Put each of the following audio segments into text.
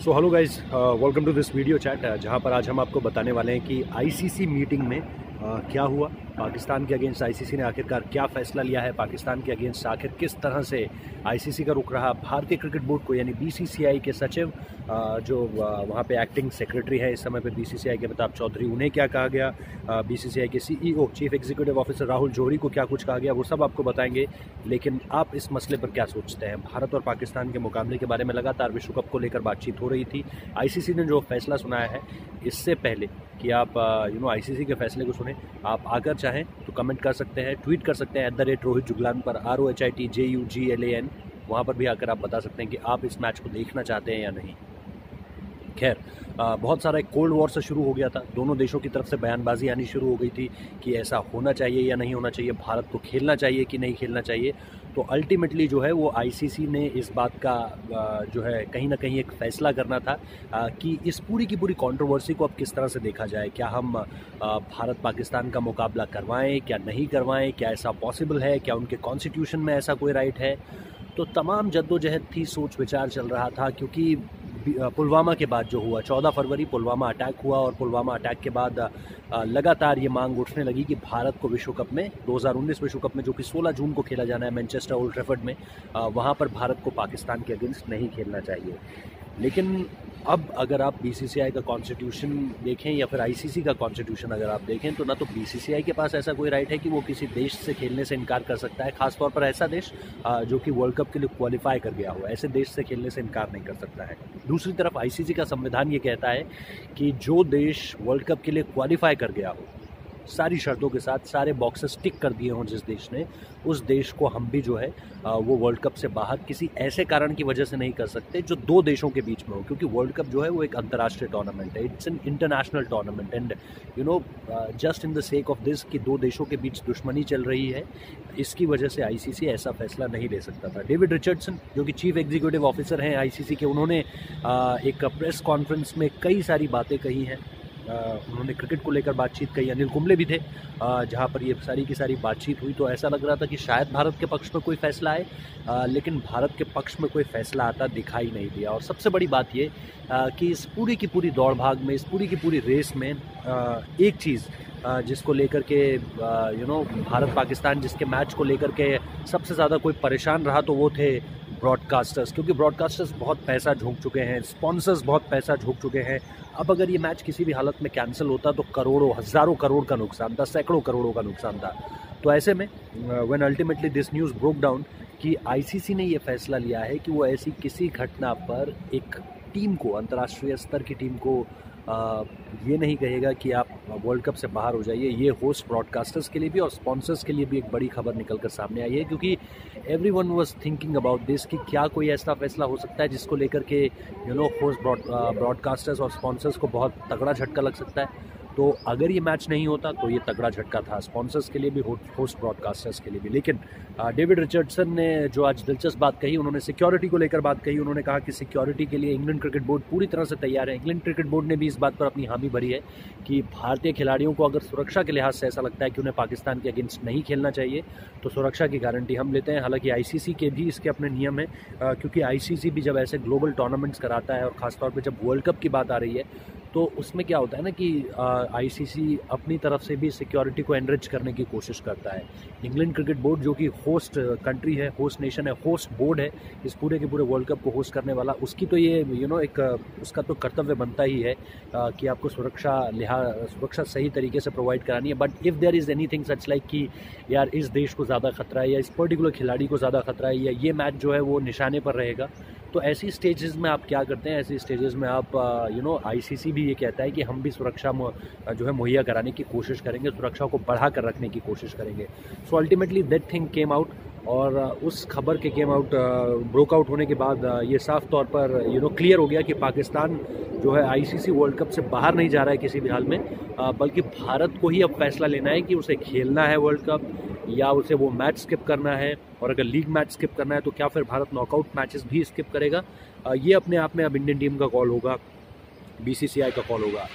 Hello guys, welcome to this video chat जहां पर आज हम आपको बताने वाले हैं कि आईसीसी मीटिंग में क्या हुआ, पाकिस्तान के अगेंस्ट आईसीसी ने आखिरकार क्या फ़ैसला लिया है, पाकिस्तान के अगेंस्ट आखिर किस तरह से आईसीसी का रुख रहा, भारतीय क्रिकेट बोर्ड को यानी बीसीसीआई के सचिव जो वहाँ पे एक्टिंग सेक्रेटरी है इस समय पे बीसीसीआई के अमिताभ चौधरी, उन्हें क्या कहा गया, बीसीसीआई के CEO chief executive officer Rahul Johri को क्या कुछ कहा गया, वो सब आपको बताएंगे। लेकिन आप इस मसले पर क्या सोचते हैं? भारत और पाकिस्तान के मुकाबले के बारे में लगातार विश्व कप को लेकर बातचीत हो रही थी। आईसीसी ने जो फैसला सुनाया है, इससे पहले कि आप आईसीसी के फैसले को सुने, आप आकर चाहें तो कमेंट कर सकते हैं, ट्वीट कर सकते हैं @रोहित जुगलान पर, ROHITJUGLAN, वहाँ पर भी आकर आप बता सकते हैं कि आप इस मैच को देखना चाहते हैं या नहीं। खैर, बहुत सारा एक कोल्ड वॉर से शुरू हो गया था, दोनों देशों की तरफ से बयानबाजी आनी शुरू हो गई थी कि ऐसा होना चाहिए या नहीं होना चाहिए, भारत को खेलना चाहिए कि नहीं खेलना चाहिए। तो अल्टीमेटली जो है वो आईसीसी ने इस बात का जो है कहीं ना कहीं एक फ़ैसला करना था कि इस पूरी की पूरी कंट्रोवर्सी को अब किस तरह से देखा जाए। क्या हम भारत पाकिस्तान का मुकाबला करवाएं, क्या नहीं करवाएं, क्या ऐसा पॉसिबल है, क्या उनके कॉन्स्टिट्यूशन में ऐसा कोई राइट है। तो तमाम जद्दोजहद थी, सोच विचार चल रहा था, क्योंकि पुलवामा के बाद जो हुआ, 14 फरवरी पुलवामा अटैक हुआ और पुलवामा अटैक के बाद लगातार ये मांग उठने लगी कि भारत को विश्व कप में 2019 विश्व कप में, जो कि 16 जून को खेला जाना है मैनचेस्टर ओल्ड ट्रैफर्ड में, वहाँ पर भारत को पाकिस्तान के अगेंस्ट नहीं खेलना चाहिए। लेकिन अब अगर आप बीसीसीआई का कॉन्स्टिट्यूशन देखें या फिर आईसीसी का कॉन्स्टिट्यूशन अगर आप देखें, तो ना तो बीसीसीआई के पास ऐसा कोई राइट है कि वो किसी देश से खेलने से इनकार कर सकता है, खासतौर पर ऐसा देश जो कि वर्ल्ड कप के लिए क्वालिफाई कर गया हो, ऐसे देश से खेलने से इनकार नहीं कर सकता है। दूसरी तरफ आईसीसी का संविधान ये कहता है कि जो देश वर्ल्ड कप के लिए क्वालिफाई कर गया हो, सारी शर्तों के साथ सारे बॉक्सेस टिक कर दिए हों जिस देश ने, उस देश को हम भी जो है वो वर्ल्ड कप से बाहर किसी ऐसे कारण की वजह से नहीं कर सकते जो दो देशों के बीच में हो, क्योंकि वर्ल्ड कप जो है वो एक अंतर्राष्ट्रीय टूर्नामेंट है, it's an international tournament and just in the sake of this कि दो देशों के बीच दुश्मनी चल रही है, इसकी वजह से आईसीसी ऐसा फैसला नहीं ले सकता था। डेविड रिचर्डसन जो कि चीफ एग्जीक्यूटिव ऑफिसर हैं आईसीसी के, उन्होंने एक प्रेस कॉन्फ्रेंस में कई सारी बातें कही हैं। उन्होंने क्रिकेट को लेकर बातचीत कही, अनिल कुंबले भी थे जहां पर ये सारी की सारी बातचीत हुई। तो ऐसा लग रहा था कि शायद भारत के पक्ष में कोई फैसला आए, लेकिन भारत के पक्ष में कोई फैसला आता दिखाई नहीं दिया। और सबसे बड़ी बात ये कि इस पूरी की पूरी दौड़ भाग में, इस पूरी की पूरी रेस में एक चीज़ जिसको लेकर के भारत पाकिस्तान जिसके मैच को लेकर के सबसे ज़्यादा कोई परेशान रहा, तो वो थे ब्रॉडकास्टर्स, क्योंकि ब्रॉडकास्टर्स बहुत पैसा झोंक चुके हैं, स्पॉन्सर्स बहुत पैसा झोंक चुके हैं। अब अगर ये मैच किसी भी हालत में कैंसिल होता तो करोड़ों, हज़ारों करोड़ का नुकसान था, सैकड़ों करोड़ों का नुकसान था। तो ऐसे में when ultimately this news broke down कि आईसीसी ने ये फैसला लिया है कि वो ऐसी किसी घटना पर एक टीम को, अंतर्राष्ट्रीय स्तर की टीम को ये नहीं कहेगा कि आप वर्ल्ड कप से बाहर हो जाइए। ये होस्ट ब्रॉडकास्टर्स के लिए भी और स्पॉन्सर्स के लिए भी एक बड़ी खबर निकल कर सामने आई है, क्योंकि everyone was thinking about this कि क्या कोई ऐसा फैसला हो सकता है जिसको लेकर के होस्ट ब्रॉडकास्टर्स और स्पॉन्सर्स को बहुत तगड़ा झटका लग सकता है। तो अगर ये मैच नहीं होता तो ये तगड़ा झटका था स्पॉन्सर्स के लिए भी, होस्ट ब्रॉडकास्टर्स के लिए भी। लेकिन डेविड रिचर्डसन ने जो आज दिलचस्प बात कही, उन्होंने सिक्योरिटी को लेकर बात कही। उन्होंने कहा कि सिक्योरिटी के लिए इंग्लैंड क्रिकेट बोर्ड पूरी तरह से तैयार है। इंग्लैंड क्रिकेट बोर्ड ने भी इस बात पर अपनी हामी भरी है कि भारतीय खिलाड़ियों को अगर सुरक्षा के लिहाज से ऐसा लगता है कि उन्हें पाकिस्तान के अगेंस्ट नहीं खेलना चाहिए, तो सुरक्षा की गारंटी हम लेते हैं। हालांकि आईसीसी के भी इसके अपने नियम हैं, क्योंकि आईसीसी भी जब ऐसे ग्लोबल टूर्नामेंट्स कराता है और ख़ासतौर पर जब वर्ल्ड कप की बात आ रही है, तो उसमें क्या होता है ना कि आईसीसी अपनी तरफ से भी सिक्योरिटी को एनरिच करने की कोशिश करता है। इंग्लैंड क्रिकेट बोर्ड जो कि होस्ट कंट्री है, होस्ट नेशन है, होस्ट बोर्ड है इस पूरे के पूरे वर्ल्ड कप को होस्ट करने वाला, उसकी तो ये एक उसका तो कर्तव्य बनता ही है कि आपको सुरक्षा सही तरीके से प्रोवाइड करानी है। But if there is anything such like कि यार इस देश को ज़्यादा खतरा है या इस पर्टिकुलर खिलाड़ी को ज़्यादा खतरा है या ये मैच जो है वो निशाने पर रहेगा, तो ऐसी स्टेजेस में आप क्या करते हैं? ऐसी स्टेजेस में आप आईसीसी भी ये कहता है कि हम भी सुरक्षा जो है मुहैया कराने की कोशिश करेंगे, सुरक्षा को बढ़ा कर रखने की कोशिश करेंगे। So ultimately that thing came out, और उस खबर के ब्रोक आउट होने के बाद ये साफ तौर पर क्लियर हो गया कि पाकिस्तान जो है आईसीसी वर्ल्ड कप से बाहर नहीं जा रहा है किसी भी हाल में, बल्कि भारत को ही अब फैसला लेना है कि उसे खेलना है वर्ल्ड कप या उसे वो मैच स्किप करना है, और अगर लीग मैच स्किप करना है तो क्या फिर भारत नॉकआउट मैचेस भी स्किप करेगा। ये अपने आप में अब इंडियन टीम का कॉल होगा, बीसीसीआई का कॉल होगा।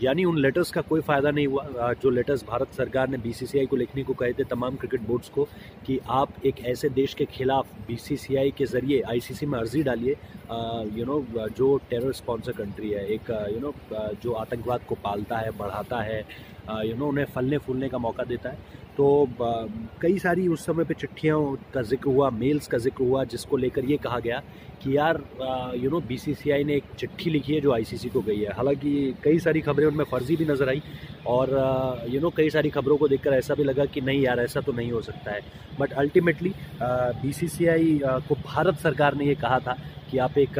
यानी उन लेटर्स का कोई फ़ायदा नहीं हुआ। जो लेटर्स भारत सरकार ने बीसीसीआई को लिखने को कहे थे तमाम क्रिकेट बोर्ड्स को कि आप एक ऐसे देश के खिलाफ बीसीसीआई के ज़रिए आईसीसी में अर्जी डालिए जो टेरर स्पॉन्सर कंट्री है, एक जो आतंकवाद को पालता है, बढ़ाता है, उन्हें फलने फूलने का मौका देता है। तो कई सारी उस समय पे चिट्ठियों का जिक्र हुआ, मेल्स का जिक्र हुआ, जिसको लेकर ये कहा गया कि यार बीसीसीआई ने एक चिट्ठी लिखी है जो आईसीसी को गई है। हालांकि कई सारी खबरें उनमें फर्जी भी नज़र आई और कई सारी खबरों को देखकर ऐसा भी लगा कि नहीं यार ऐसा तो नहीं हो सकता है। बट अल्टीमेटली बीसीसीआई को भारत सरकार ने ये कहा था कि आप एक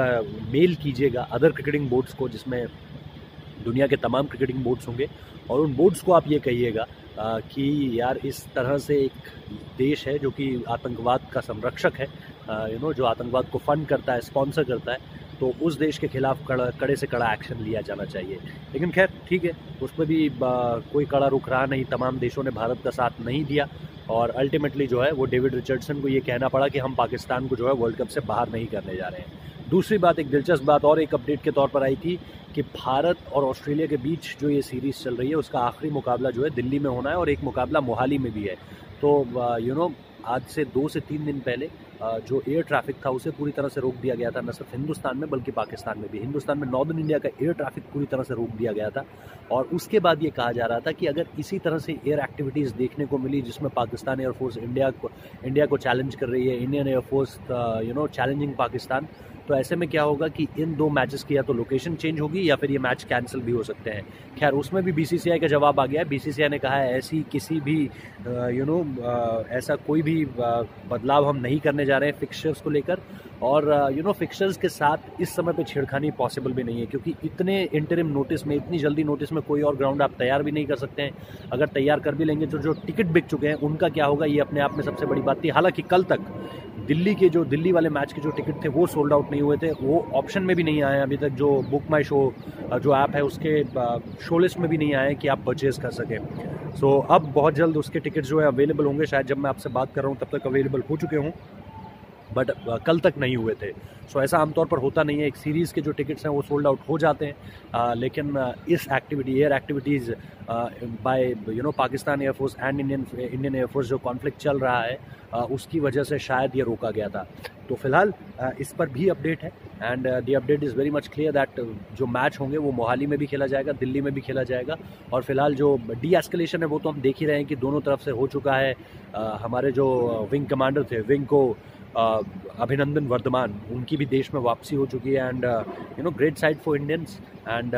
मेल कीजिएगा अदर क्रिकेटिंग बोर्ड्स को, जिसमें दुनिया के तमाम क्रिकेटिंग बोर्ड्स होंगे, और उन बोर्ड्स को आप ये कहिएगा कि यार इस तरह से एक देश है जो कि आतंकवाद का संरक्षक है, जो आतंकवाद को फंड करता है, स्पॉन्सर करता है, तो उस देश के खिलाफ कड़े से कड़ा एक्शन लिया जाना चाहिए। लेकिन खैर ठीक है, उसमें भी कोई कड़ा रुख रहा नहीं, तमाम देशों ने भारत का साथ नहीं दिया और अल्टीमेटली जो है वो डेविड रिचर्डसन को ये कहना पड़ा कि हम पाकिस्तान को जो है वर्ल्ड कप से बाहर नहीं करने जा रहे हैं। दूसरी बात, एक दिलचस्प बात और एक अपडेट के तौर पर आई थी कि भारत और ऑस्ट्रेलिया के बीच जो ये सीरीज़ चल रही है उसका आखिरी मुकाबला जो है दिल्ली में होना है और एक मुकाबला मोहाली में भी है। तो आज से 2 से 3 दिन पहले जो एयर ट्रैफिक था उसे पूरी तरह से रोक दिया गया था, न सिर्फ हिंदुस्तान में बल्कि पाकिस्तान में भी। हिंदुस्तान में नॉर्दर्न इंडिया का एयर ट्रैफिक पूरी तरह से रोक दिया गया था और उसके बाद ये कहा जा रहा था कि अगर इसी तरह से एयर एक्टिविटीज़ देखने को मिली जिसमें पाकिस्तान एयरफोर्स इंडिया को चैलेंज कर रही है, इंडियन एयरफोर्स चैलेंजिंग पाकिस्तान, तो ऐसे में क्या होगा कि इन 2 मैचेस की या तो लोकेशन चेंज होगी या फिर ये मैच कैंसिल भी हो सकते हैं। खैर उसमें भी बीसीसीआई का जवाब आ गया है। बीसीसीआई ने कहा है ऐसी किसी भी ऐसा कोई भी बदलाव हम नहीं करने जा रहे हैं फिक्सचर्स को लेकर, और फिक्सचर्स के साथ इस समय पे छेड़खानी पॉसिबल भी नहीं है, क्योंकि इतने इंटरिम नोटिस में, इतनी जल्दी नोटिस में कोई और ग्राउंड आप तैयार भी नहीं कर सकते हैं। अगर तैयार कर भी लेंगे तो जो टिकट बिक चुके हैं उनका क्या होगा, ये अपने आप में सबसे बड़ी बात थी। हालांकि कल तक दिल्ली वाले मैच के जो टिकट थे वो सोल्ड आउट नहीं हुए थे, वो ऑप्शन में भी नहीं आए अभी तक, जो बुक माई शो जो ऐप है उसके शो लिस्ट में भी नहीं आए कि आप परचेज़ कर सकें। सो अब बहुत जल्द उसके टिकट जो है अवेलेबल होंगे, शायद जब मैं आपसे बात कर रहा हूँ तब तक अवेलेबल हो चुके हों, बट कल तक नहीं हुए थे। सो ऐसा आमतौर पर होता नहीं है, एक सीरीज़ के जो टिकट्स हैं वो सोल्ड आउट हो जाते हैं, लेकिन इस air activities by Pakistan air force and Indian air force जो कॉन्फ्लिक्ट चल रहा है उसकी वजह से शायद ये रोका गया था। तो फिलहाल इस पर भी अपडेट है and the update is very much clear that जो मैच होंगे वो मोहाली में भी खेला जाएगा, दिल्ली में भी खेला जाएगा, और फिलहाल जो डी एस्केलेशन है वो तो हम देख ही रहे हैं कि दोनों तरफ से हो चुका है। हमारे जो विंग कमांडर थे, विंग को अभिनंदन वर्धमान, उनकी भी देश में वापसी हो चुकी है and great side for Indians. And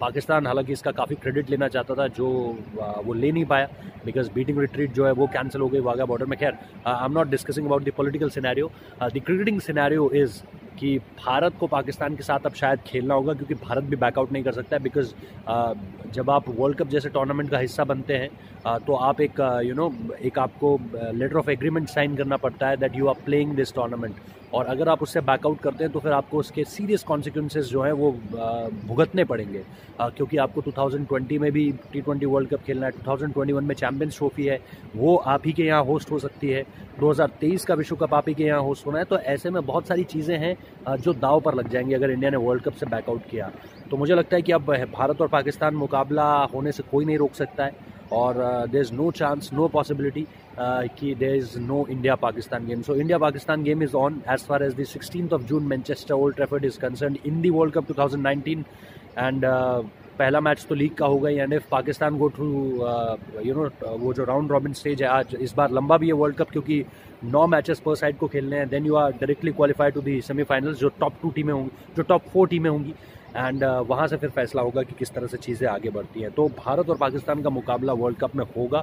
Pakistan हालांकि इसका काफ़ी क्रेडिट लेना चाहता था जो वो ले नहीं पाया, बिकॉज बीटिंग रिट्रीट जो है वो कैंसिल हो गई वाघा बॉर्डर में। खैर I am not discussing about the political scenario, the cricketing scenario is कि भारत को पाकिस्तान के साथ अब शायद खेलना होगा, क्योंकि भारत भी बैकआउट नहीं कर सकता है। बिकॉज जब आप वर्ल्ड कप जैसे टूर्नामेंट का हिस्सा बनते हैं तो आप एक आपको लेटर ऑफ एग्रीमेंट साइन करना पड़ता है that you are playing this tournament, और अगर आप उससे बैकआउट करते हैं तो फिर आपको उसके सीरियस कॉन्सिक्वेंसेस जो हैं वो भुगतने पड़ेंगे, क्योंकि आपको 2020 में भी T20 वर्ल्ड कप खेलना है, 2021 में चैंपियंस ट्रॉफी है वो आप ही के यहाँ होस्ट हो सकती है, 2023 का विश्व कप आप ही के यहाँ होस्ट होना है। तो ऐसे में बहुत सारी चीज़ें हैं जो दाव पर लग जाएंगी अगर इंडिया ने वर्ल्ड कप से बैकआउट किया। तो मुझे लगता है कि अब भारत और पाकिस्तान मुकाबला होने से कोई नहीं रोक सकता है, और there is no chance, no possibility कि there is no India Pakistan game. So India Pakistan game is on as far as the 16th of June Manchester Old Trafford is concern in the world cup 2019। And पहला match तो league का होगा ही, and if Pakistan go through वो जो round robin stage है, आज इस बार लंबा भी है वर्ल्ड कप क्योंकि 9 मैचेस पर साइड को खेलने हैं, then you are directly qualified to the semifinals, जो टॉप 2 टीमें होंगी, जो टॉप 4 टीमें होंगी, एंड वहाँ से फिर फैसला होगा कि किस तरह से चीज़ें आगे बढ़ती हैं। तो भारत और पाकिस्तान का मुकाबला वर्ल्ड कप में होगा,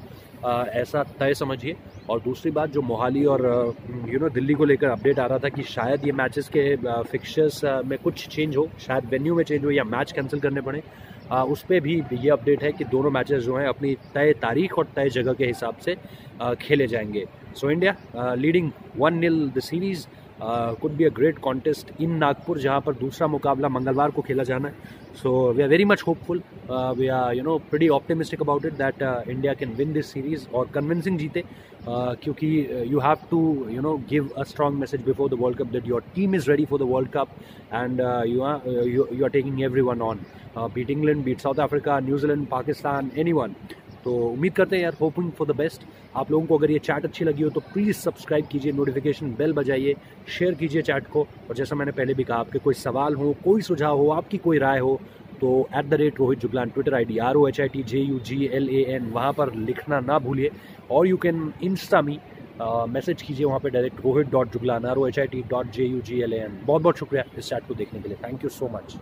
ऐसा तय समझिए। और दूसरी बात, जो मोहाली और दिल्ली को लेकर अपडेट आ रहा था कि शायद ये मैचेस के फिक्सचर्स में कुछ चेंज हो, शायद वेन्यू में चेंज हो या मैच कैंसिल करने पड़े, उस पर भी ये अपडेट है कि दोनों मैचेस जो हैं अपनी तय तारीख और तय जगह के हिसाब से खेले जाएंगे। So India leading 1-0 the series, could be a great contest in Nagpur, जहाँ पर दूसरा मुकाबला मंगलवार को खेला जाना है। So we are very much hopeful, we are pretty optimistic about it that India can win this series और convincing जीते, क्योंकि you have to give a strong message before the World Cup that your team is ready for the World Cup and you are taking everyone on। Beat England, beat South Africa, New Zealand, Pakistan, anyone. तो उम्मीद करते हैं यार, hoping for the best. आप लोगों को अगर ये चैट अच्छी लगी हो तो प्लीज़ सब्सक्राइब कीजिए, नोटिफिकेशन बेल बजाइए, शेयर कीजिए चैट को। और जैसा मैंने पहले भी कहा, आपके कोई सवाल हो, कोई सुझाव हो, आपकी कोई राय हो तो @Rohit Juglan Twitter ID ROHITJUGLAN, वहाँ पर लिखना ना भूलिए। और you can Insta me message कीजिए वहाँ पे डायरेक्ट, rohit.juglan ROHIT.JUGLAN। बहुत बहुत शुक्रिया इस चैट को देखने के लिए। Thank you so much.